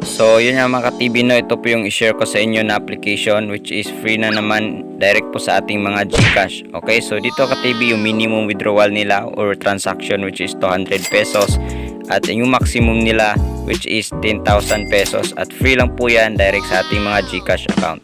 So yun nga mga ka-TV, no, ito po yung i-share ko sa inyo na application which is free na naman, direct po sa ating mga Gcash. Okay, so dito ka-TV yung minimum withdrawal nila or transaction which is 200 pesos at yung maximum nila which is 10,000 pesos at free lang po yan direct sa ating mga Gcash account.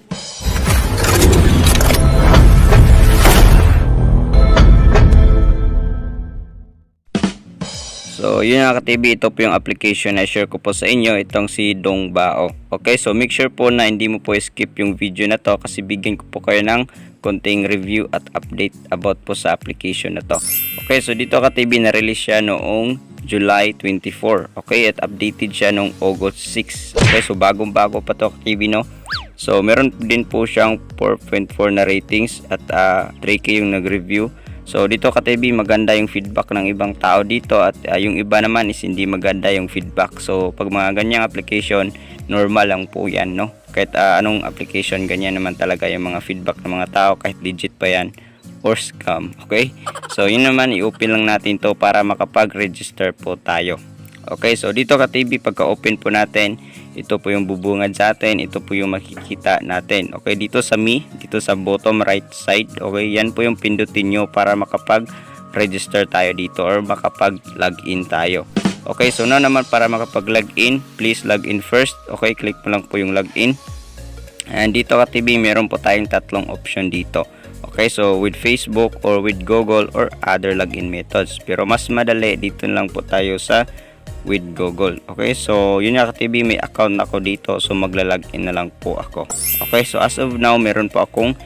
So yun nga ka-TV, ito po yung application na share ko po sa inyo, itong si Dong Bao. Okay, so make sure po na hindi mo po skip yung video na to kasi bigyan ko po kayo ng konting review at update about po sa application na to. Okay, so dito ka-TV na-release siya noong July 24. Okay, at updated siya noong August 6. Okay, so bagong-bago pa to ka-TV, no? So meron din po siyang 4.4 na ratings at 3K yung nag-review. So dito ka-TV, maganda yung feedback ng ibang tao dito at yung iba naman is hindi maganda yung feedback. So pag mga ganyang application, normal lang po yan, no? Kahit anong application, ganyan naman talaga yung mga feedback ng mga tao, kahit legit pa yan or scam. Okay, so yun naman, i-open lang natin to para makapag-register po tayo. Okay, so dito ka-TV, pagka-open po natin, ito po yung bubungad sa atin, ito po yung makikita natin. Okay, dito sa dito sa bottom right side, okay, yan po yung pindutin nyo para makapag-register tayo dito or makapag-login tayo. Okay, so now naman, para makapag-login, please login first. Okay, click mo lang po yung login. And dito ka-TV, meron po tayong tatlong option dito. Okay, so with Facebook or with Google or other login methods. Pero mas madali, dito lang po tayo sa with Google. Okay, so yun nga ka-TV, may account ako dito, so magla-login na lang po ako. Okay, so as of now, meron po akong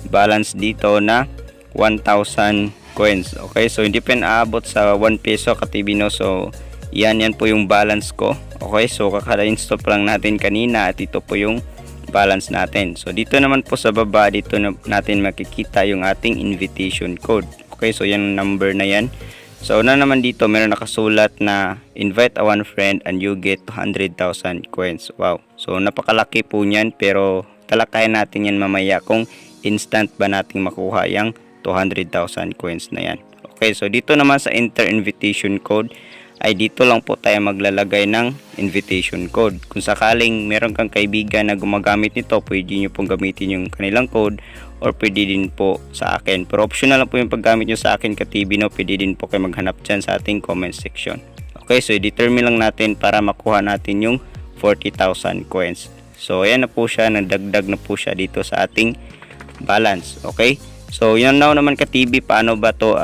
balance dito na 1,000 coins. Okay, so hindi pa aabot sa 1 peso ka-TV, no? So yan po yung balance ko. Okay, so kaka-install pa lang natin kanina at ito po yung balance natin. So dito naman po sa baba, dito natin makikita yung ating invitation code. Okay, so yan number na yan. So na naman dito, meron nakasulat na invite a one friend and you get 200,000 coins. Wow, so napakalaki po niyan, pero talakayan natin yan mamaya kung instant ba nating makuha yung 200,000 coins na yan. Okay, so dito naman sa enter invitation code, ay dito lang po tayo maglalagay ng invitation code. Kung sakaling meron kang kaibigan na gumagamit nito, pwede nyo pong gamitin yung kanilang code or pwede din po sa akin. Pero optional lang po yung paggamit nyo sa akin ka-TV, no? Pwede din po kayo maghanap dyan sa ating comment section. Okay, so i-determine lang natin para makuha natin yung 40,000 coins. So ayan na po siya, nagdagdag na po siya dito sa ating balance. Okay, so yun now naman ka-TV, paano ba to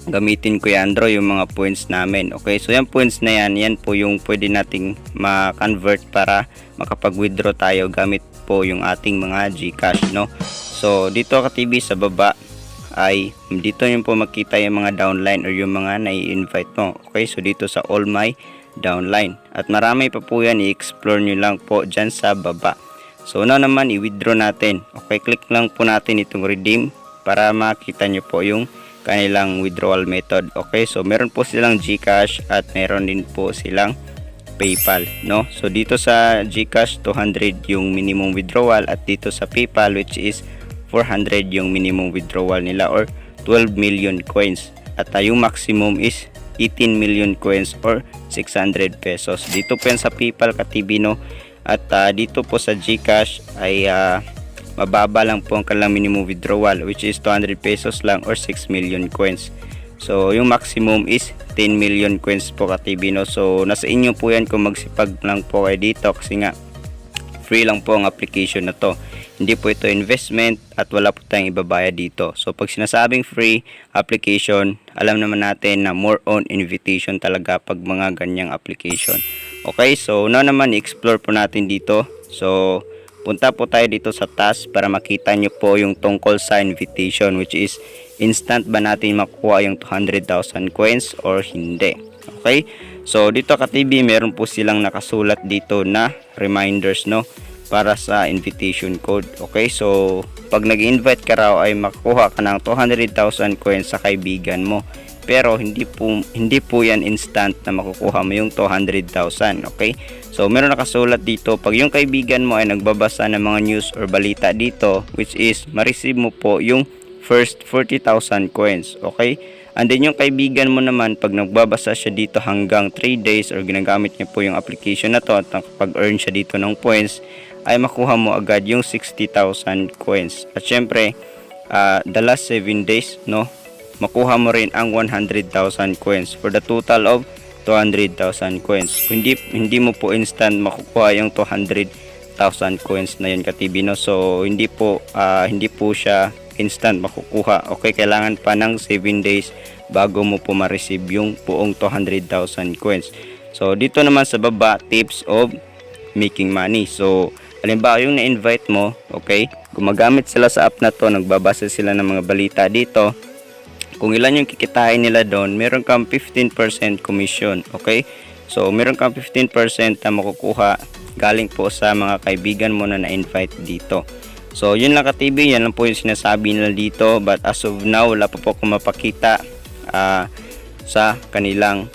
gamitin ko yan, Andro, yung mga points namin. Okay, so yung points na yan po yung pwede nating ma-convert para makapag-withdraw tayo gamit po yung ating mga Gcash, no? So dito ka-TV sa baba ay dito yung po makita yung mga downline or yung mga nai-invite mo. Okay, so dito sa all my downline at marami pa po yan, i-explore nyo lang po dyan sa baba. So now naman, i-withdraw natin. Okay, click lang po natin itong redeem para makita nyo po yung kanilang withdrawal method. Okay, so meron po silang Gcash at meron din po silang PayPal, no? So dito sa Gcash 200 yung minimum withdrawal at dito sa PayPal which is 400 yung minimum withdrawal nila or 12 million coins at yung maximum is 18 million coins or 600 pesos. Dito po yan sa PayPal ka-TV, no? At dito po sa Gcash ay mababa lang po ang kanilang minimum withdrawal which is 200 pesos lang or 6 million coins. So yung maximum is 10 million coins po ka-TV, no? So nasa inyo po yan kung magsipag lang po kayo dito kasi nga free lang po ang application na to. Hindi po ito investment at wala po tayong ibabayad dito. So pag sinasabing free application, alam naman natin na more on invitation talaga pag mga ganyang application. Okay, so now naman i-explore po natin dito. So punta po tayo dito sa task para makita nyo po yung tungkol sa invitation which is instant ba natin makuha yung 200,000 coins or hindi. Okay, so dito ka-TV, meron po silang nakasulat dito na reminders, no, para sa invitation code. Okay, so pag nag-invite ka raw ay makuha ka ng 200,000 coins sa kaibigan mo, pero hindi po yan instant na makukuha mo yung 200,000. Okay, so meron nakasulat dito, pag yung kaibigan mo ay nagbabasa ng mga news or balita dito, which is ma-receive mo po yung first 40,000 coins. Okay, And then yung kaibigan mo naman, pag nagbabasa siya dito hanggang 3 days or ginagamit niya po yung application na to at nakapag-earn siya dito ng points, ay makuha mo agad yung 60,000 coins. At syempre, the last 7 days, no, makuha mo rin ang 100,000 coins for the total of 200,000 coins. Hindi mo po instant makukuha yung 200,000 coins na yun ka-TV, no. So hindi po siya instant makukuha. Okay, kailangan pa ng 7 days bago mo po ma-receive yung buong 200,000 coins. So dito naman sa baba, tips of making money. So halimbawa yung na-invite mo, okay, gumagamit sila sa app na to, nagbabasa sila ng mga balita dito. Kung ilan yung kikitain nila doon, meron kang 15% commission. Okay, so meron kang 15% na makukuha galing po sa mga kaibigan mo na na-invite dito. So yun lang ka-TV, yan lang po yung sinasabi nila dito, but as of now wala pa po akong mapakita sa kanilang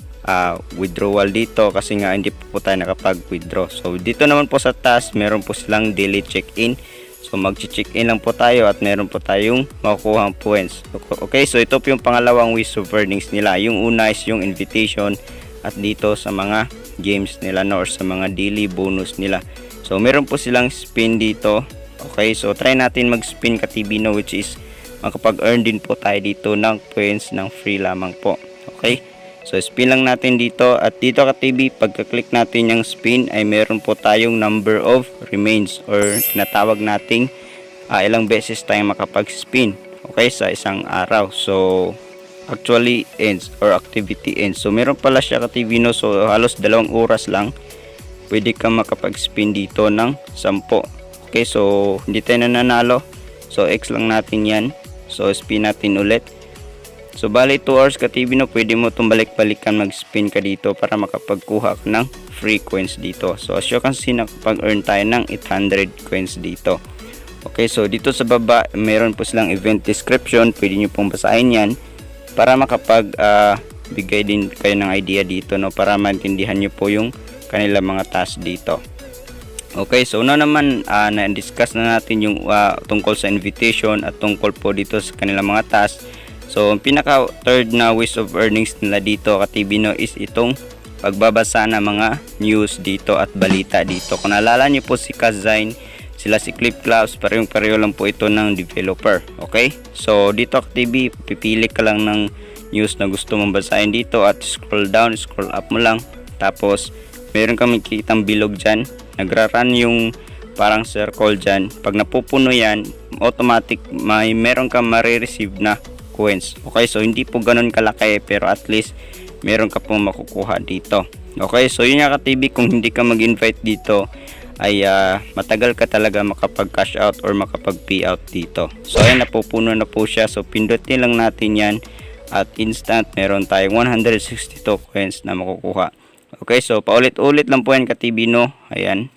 withdrawal dito kasi nga hindi po tayo nakapag-withdraw. So dito naman po sa task, meron po silang daily check-in. So mag-check-in lang po tayo at meron po tayong makukuha points. Okay, so ito po yung pangalawang ways of earnings nila. Yung una is yung invitation at dito sa mga games nila, no, or sa mga daily bonus nila. So meron po silang spin dito. Okay, so try natin mag-spin ka-TV, no, which is makapag-earn din po tayo dito ng points ng free lamang po. Okay, so spin lang natin dito at dito ka-TV, pagka-click natin yung spin ay meron po tayong number of remains or tinatawag nating ilang beses tayong makapag-spin, okay, sa isang araw. So actually ends or activity ends. So meron pala siya ka-TV, no, so halos 2 oras lang pwede kang makapag-spin dito ng 10. Okay, so hindi tayo nananalo. So X lang natin yan. So spin natin ulit. So bali 2 hours ka-TV, no, pwede mo itong balik-balikan mag-spin ka dito para makapagkuha ka ng free coins dito. So as you can see, nakapag-earn tayo ng 800 coins dito. Okay, so dito sa baba meron po silang event description. Pwede nyo pong basahin yan para bigay din kayo ng idea dito, no, para maintindihan nyo po yung kanilang mga task dito. Okay, so una naman na-discuss na natin yung tungkol sa invitation at tungkol po dito sa kanilang mga task. So pinaka third na ways of earnings nila dito ka-TV, no, is itong pagbabasa ng mga news dito at balita dito. Kung naalala nyo po si Kazain, sila si Clip Clubs, pareho lang po ito ng developer. Okay, so dito ka-TV, pipili ka lang ng news na gusto mong basahin dito at scroll down, scroll up mo lang. Tapos meron kang makikitang bilog dyan, nagra-run yung parang circle dyan. Pag napupuno yan, automatic meron kang marireceive na coins. Okay, so hindi po ganun kalaki pero at least meron ka pong makukuha dito. Okay, so yun nga ka-TV, kung hindi ka mag-invite dito ay matagal ka talaga makapag-cash out or makapag-pay out dito. So ayan, napupuno na po siya. So pindutin lang natin yan at instant meron tayong 162 coins na makukuha. Okay, so paulit-ulit lang po yan ka-TV, no. Ayan.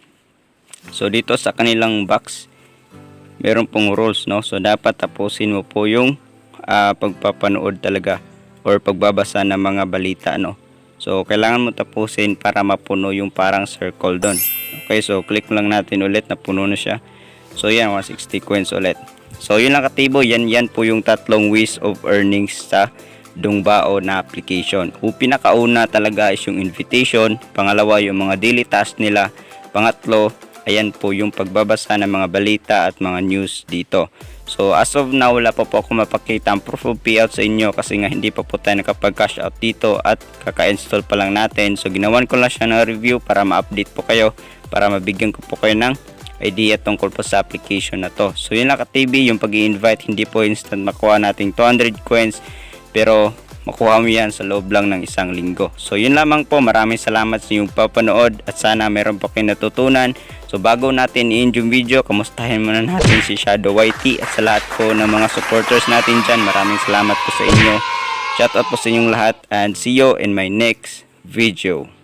So dito sa kanilang box meron pong rules, no. So dapat tapusin mo po yung pagpapanood talaga or pagbabasa ng mga balita, no. So kailangan mo tapusin para mapuno yung parang circle doon. Okay, so click lang natin ulit, napuno na siya. So yan, 160 coins ulit. So yun lang ka-TV, yan po yung tatlong ways of earnings sa Dong Bao na application. Pinakauna talaga is yung invitation, pangalawa yung mga daily task nila, pangatlo ayan po yung pagbabasa ng mga balita at mga news dito. So as of now, wala pa po ako mapakita ang proof of payout sa inyo kasi nga hindi pa po tayo nakapag-cash out dito at kaka-install pa lang natin. So ginawan ko lang siya ng review para ma-update po kayo, para mabigyan ko po kayo ng idea tungkol po sa application na to. So yun lang ka-TV, yung pag-i-invite, hindi po instant makuha nating 200 coins, pero makuha mo yan sa loob lang ng 1 linggo. So yun lamang po, maraming salamat sa inyong papanood at sana meron po kayo natutunan. So bago natin i-end yung video, kamustahin muna natin si Shadow YT at sa lahat po ng mga supporters natin dyan, maraming salamat po sa inyo. Shout out po sa inyong lahat and see you in my next video.